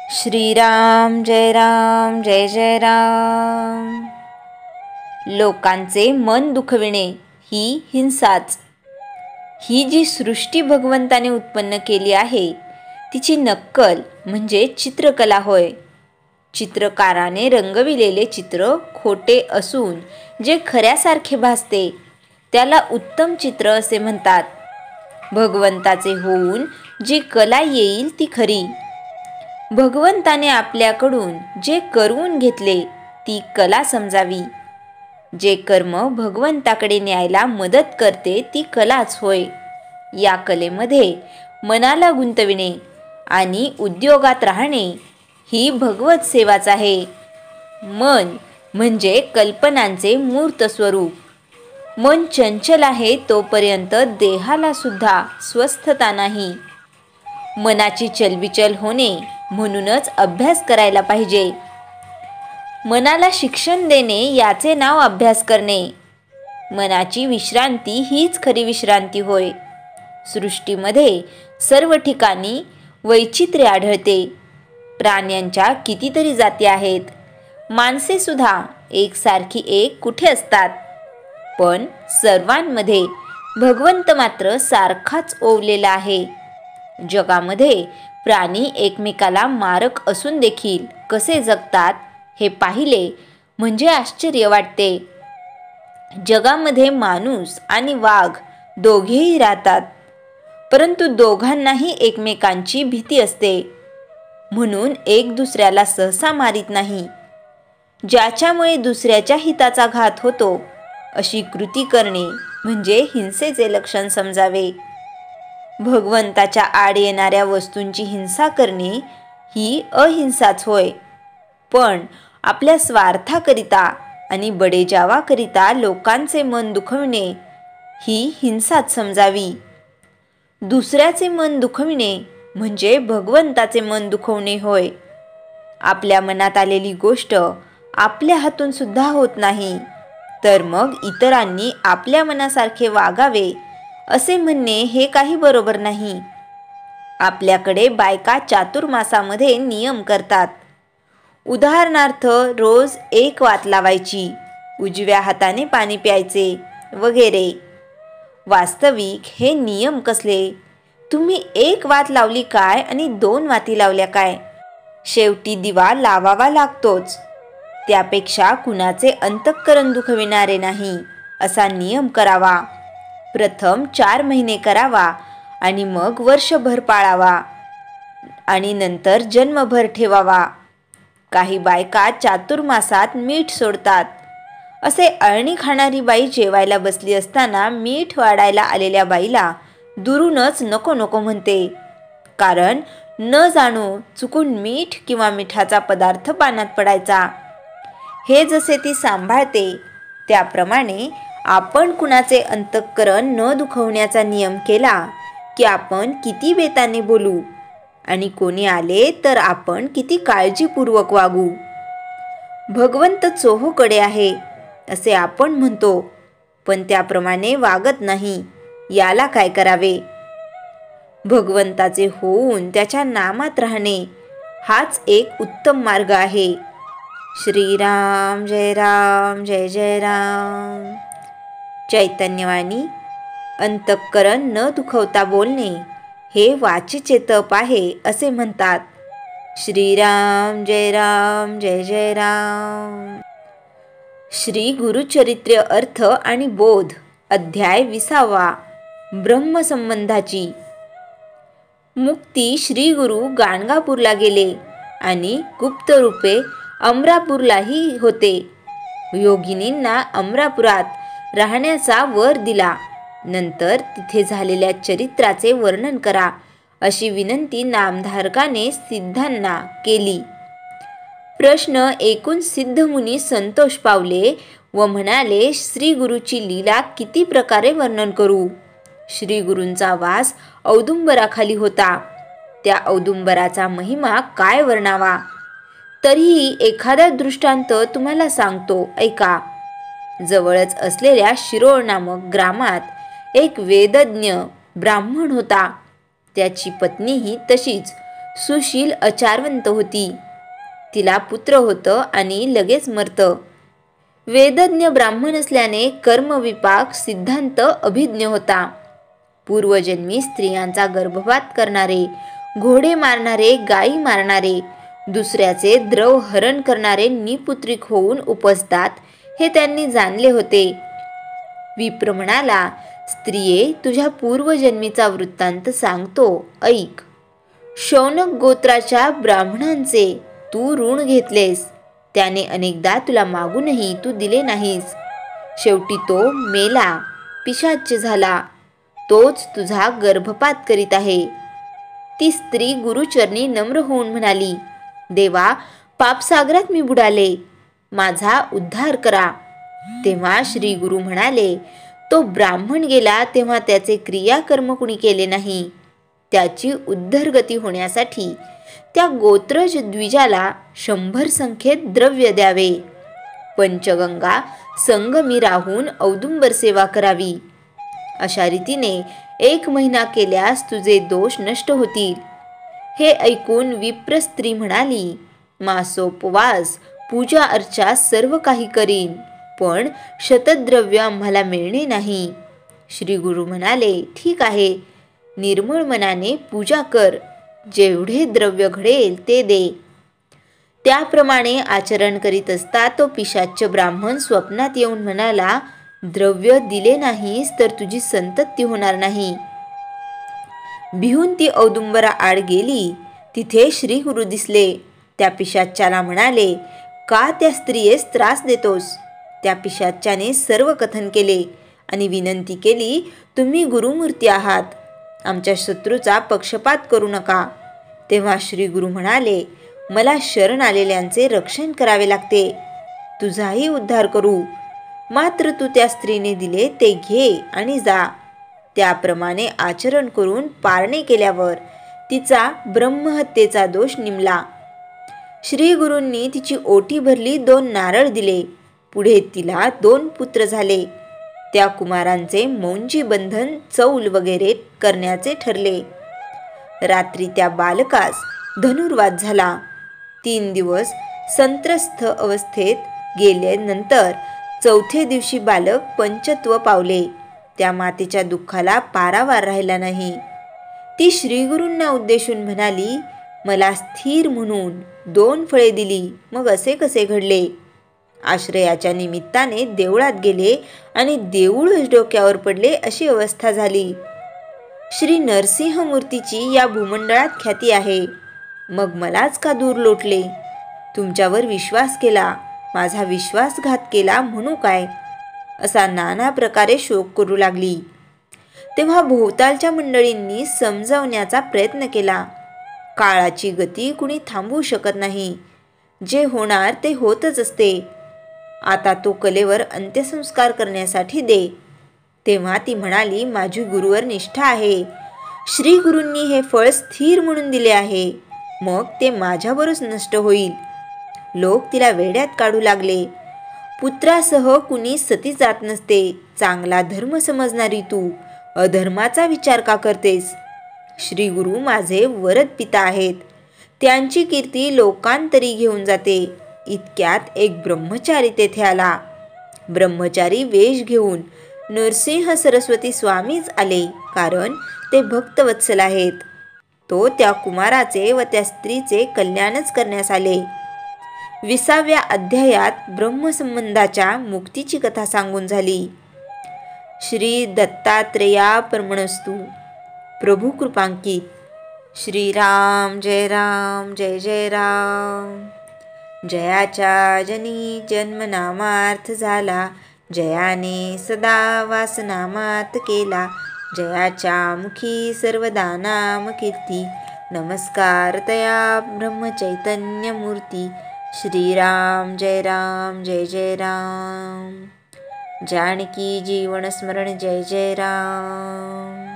श्रीराम जय राम जय जय राम। लोकांचे मन दुखविणे ही हिंसाच। ही जी सृष्टी भगवंताने उत्पन्न केली आहे तिची नक्कल म्हणजे चित्रकला होय। चित्रकाराने रंगविलेले चित्र खोटे असून जे खऱ्यासारखे भासते त्याला उत्तम चित्र असे म्हणतात। भगवंताचे होऊन जी कला येईल ती खरी। भगवंताने आपल्याकडून जे करवून घेतले ती कला समजावी। जे कर्म भगवंताकडे न्यायला मदत करते ती कलाच होय। या कलेमध्ये मनाला गुंतविणे आणि उद्योगात राहणे ही भगवत सेवाच आहे। मन म्हणजे कल्पनांचे मूर्त स्वरूप। मन चंचल आहे तोपर्यंत देहाला सुद्धा स्वस्थता नाही। मनाची चलबिचल होणे म्हणूनच अभ्यास करायला पाहिजे। मनाला शिक्षण देणे याचे नाव अभ्यास करणे। मनाची विश्रांती हीच खरी विश्रांती होय। सृष्टीमध्ये सर्व ठिकाणी वैचित्र्य आढळते। प्राण्यांच्या कितीतरी जाती आहेत, माणसे सुद्धा एकसारखी एक कुठे असतात, पण सर्वांमध्ये भगवंत मात्र सारखाच ओवलेला आहे। जगामध्ये प्राणी एकमेकाला मारक असून देखील कसे जगतात हे पाहिले म्हणजे आश्चर्य वाटते। जगामध्ये माणूस आणि वाघ दोघेही राहतात, परंतु दोघांनाही एकमेकांची भीती असते, म्हणून एक दुसऱ्याला सहसा मारित नाही। ज्याच्यामुळे दुसऱ्याच्या हिताचा घात होतो अशी कृती करणे म्हणजे हिंसेचे लक्षण समजावे। भगवंताच्या आड येणाऱ्या वस्तूंची हिंसा करणे ही अहिंसाच होय, पण आपल्या स्वार्थाकरिता आणि बडेजावाकरिता लोकांचे मन दुखविणे ही हिंसाच समजावी। दुसऱ्याचे मन दुखविणे म्हणजे भगवंताचे मन दुखवणे होय। आपल्या मनात आलेली गोष्ट आपल्या हातून सुद्धा होत नाही, तर मग इतरांनी आपल्या मनासारखे वागावे असे म्हणणे हे काही बरोबर नाही। आपल्याकडे बायका चातुर्मासामध्ये नियम करतात। उदाहरणार्थ रोज एक वात लावायची, उजव्या हाताने पाणी प्यायचे वगैरे। वास्तविक हे नियम कसले? तुम्ही एक वात लावली काय आणि 2 वाती लावल्या काय? शेवटी दिवा लावावा लागतोच। त्यापेक्षा कुणाचे अंतःकरण दुखविणारे नाही असा नियम करावा। प्रथम 4 महिने करावा आणि मग वर्षभर पाळावा आणि नंतर जन्मभर ठेवावा। काही बायका चातुर्मासात मीठ सोडतात। असे अळणी खाणारी बाई जेवायला बसली असताना मीठ वाढायला आलेल्या बाईला दुरूनच नको नको म्हणते, कारण न जाणो चुकून मीठ किंवा मिठाचा पदार्थ पाण्यात पडायचा। हे जसे ती सांभाळते त्याप्रमाणे आपण कुणाचे अंतःकरण न दुखवण्याचा नियम केला की आपण किती बेताने बोलू आणि कोणी आले तर आपण किती काळजीपूर्वक वागू। भगवंत चोहोकडे आहे असे आपण म्हणतो, पण त्याप्रमाणे वागत नाही। याला काय करावे? भगवंताचे होऊन त्याच्या नामात राहणे हाच एक उत्तम मार्ग आहे। श्रीराम जय राम जय जय राम। चैतन्यवाणी अंतःकरण न दुखवता बोलणे हे वाचेचे तप आहे असे म्हणतात। श्रीराम जय राम जय जय राम। श्री गुरुचरित्र अर्थ आणि बोध अध्याय 20 ब्रह्मसंबंधाची। मुक्ती श्री गुरु गाणगापूरला गेले आणि गुप्त रूपे अमरापूरलाही होते। योगिनींना अमरापुरात राहण्याचा वर दिला। नंतर तिथे झालेल्या चरित्राचे वर्णन करा अशी विनंती नामधारकाने सिद्धांना केली। प्रश्न ऐकून सिद्धमुनी संतोष पावले व म्हणाले, श्री गुरुची लीला किती प्रकारे वर्णन करू? श्री गुरूंचा वास औदुंबराखाली होता, त्या औदुंबराचा महिमा काय वर्णावा? तरीही एखादा दृष्टांत तुम्हाला सांगतो, ऐका। जवळच असलेल्या शिरोळ नामक ग्रामात एक वेदज्ञ ब्राह्मण होता। त्याची पत्नीही तशीच सुशील आचारवंत होती. तिला पुत्र होतं आणि लगेच मरतं. वेदज्ञ ब्राह्मण असल्याने कर्मविपाक सिद्धांत अभिज्ञ होता. पूर्वजन्मी स्त्रियांचा गर्भपात करणारे, घोडे मारणारे, गायी मारणारे, दुसऱ्याचे द्रव हरण करणारे निपुत्रिक होऊन उपजतात हे त्यांनी जाणले होते. विप्र म्हणाला, स्त्रिये, तुझ्या पूर्वजन्मीचा वृत्तांत सांगतो, ऐक. शौनक गोत्राच्या ब्राह्मणांचे तू ऋण घेतलेस. त्याने अनेकदा तुला मागूनही तू दिले नाहीस. शेवटी तो मेला, पिशाच्य झाला. तोच तुझा गर्भपात करीत आहे. ती स्त्री गुरुचरणी नम्र होऊन म्हणाली, देवा, पापसागरात मी बुडाले, माझा उद्धार करा. तेव्हा श्री गुरु म्हणाले, तो ब्राह्मण गेला तेव्हा त्याचे क्रियाकर्म कुणी केले नाही. त्याची उद्धरगती होण्यासाठी त्या गोत्रज द्विजाला 100 संख्येत द्रव्य द्यावे. पंचगंगा संगमी राहून औदुंबर सेवा करावी. अशा रीतीने 1 महिना केल्यास तुझे दोष नष्ट होतील. हे ऐकून विप्र स्त्री म्हणाली, मासोपवास, पूजा अर्चा सर्व काही करीन, पण शतद्रव्य आम्हाला मिळणे नाही. श्री गुरु म्हणाले, ठीक आहे, निर्मळ मनाने पूजा कर, जेवढे द्रव्य घडेल ते दे. त्याप्रमाणे आचरण करीत असता तो पिशाच्य ब्राह्मण स्वप्नात येऊन म्हणाला, द्रव्य दिले नाहीस तर तुझी संतती होणार नाही. भिवून ती औदुंबरा आड गेली. तिथे श्री गुरु दिसले. त्या पिशाच्याला म्हणाले, का त्या स्त्रियेस त्रास देतोस? त्या पिशाच्याने सर्व कथन केले आणि विनंती केली, तुम्ही गुरुमूर्ती आहात, आमच्या शत्रूचा पक्षपात करू नका. तेव्हा श्री गुरु म्हणाले, मला शरण आलेल्यांचे रक्षण करावे लागते, तुझाही उद्धार करू. मात्र तू त्या स्त्रीने दिले ते घे आणि जा. त्याप्रमाणे आचरण करून पारणे केल्यावर तिचा ब्रह्महत्येचा दोष निमला. श्री गुरूंनी तिची ओटी भरली, 2 नारळ दिले. पुढे तिला 2 पुत्र झाले. त्या कुमारांचे मौंजी बंधन, चौल वगैरे करण्याचे ठरले. रात्री त्या बालकास धनुर्वात झाला. 3 दिवस संत्रस्थ अवस्थेत गेल्यानंतर 4थ्या दिवशी बालक पंचत्व पावले. त्या मातेच्या दुःखाला पारावार राहिला नाही. ती श्रीगुरूंना उद्देशून म्हणाली, मला स्थिर म्हणून 2 फळे दिली, मग असे कसे घडले? आश्रयाच्या निमित्ताने देवळात गेले आणि देऊळच डोक्यावर पडले अशी अवस्था झाली. श्री नरसिंहमूर्तीची या भूमंडळात ख्याती आहे. मग मलाच का दूर लोटले? तुमच्यावर विश्वास केला, माझा विश्वासघात केला म्हणू काय? असा नाना प्रकारे शोक करू लागली. तेव्हा भोवतालच्या मंडळींनी समजावण्याचा प्रयत्न केला. काळाची गती कुणी थांबवू शकत नाही. जे होणार ते होतच असते. आता तो कलेवर अंत्यसंस्कार करण्यासाठी दे. तेव्हा ती म्हणाली, माझी गुरुवर निष्ठा आहे. श्री गुरूंनी हे फळ स्थिर म्हणून दिले आहे, मग ते माझ्यावरच नष्ट होईल. लोक तिला वेड्यात काढू लागले. पुत्रासह कुणी सती जात नसते. चांगला धर्म समजणारी तू अधर्माचा विचार का करतेस? श्री गुरु माझे वरद पिता आहेत. त्यांची कीर्ती लोकांतरी घेऊन जाते. इतक्यात एक ब्रह्मचारी तेथे आला. ब्रह्मचारी वेश घेऊन नरसिंह सरस्वती स्वामीच आले, कारण ते भक्तवत्सल आहेत. तो त्या कुमाराचे व त्या स्त्रीचे कल्याणच करण्यास आले. 20व्या अध्यायात ब्रह्मसंबंधाच्या मुक्तीची कथा सांगून झाली. श्री दत्तात्रेयार्पणमस्तु. प्रभू कृपांकित. श्रीराम जय राम जय जय राम. जयाच्या जनी जन्मनामार्थ झाला, जयाने सदा वासनामात केला. जयाच्या मुखी सर्वदा नाम कीर्ती, नमस्कार तया ब्रह्मचैतन्य मूर्ती. श्रीराम जय राम जय जय राम. जानकी जीवन स्मरण जय जय राम.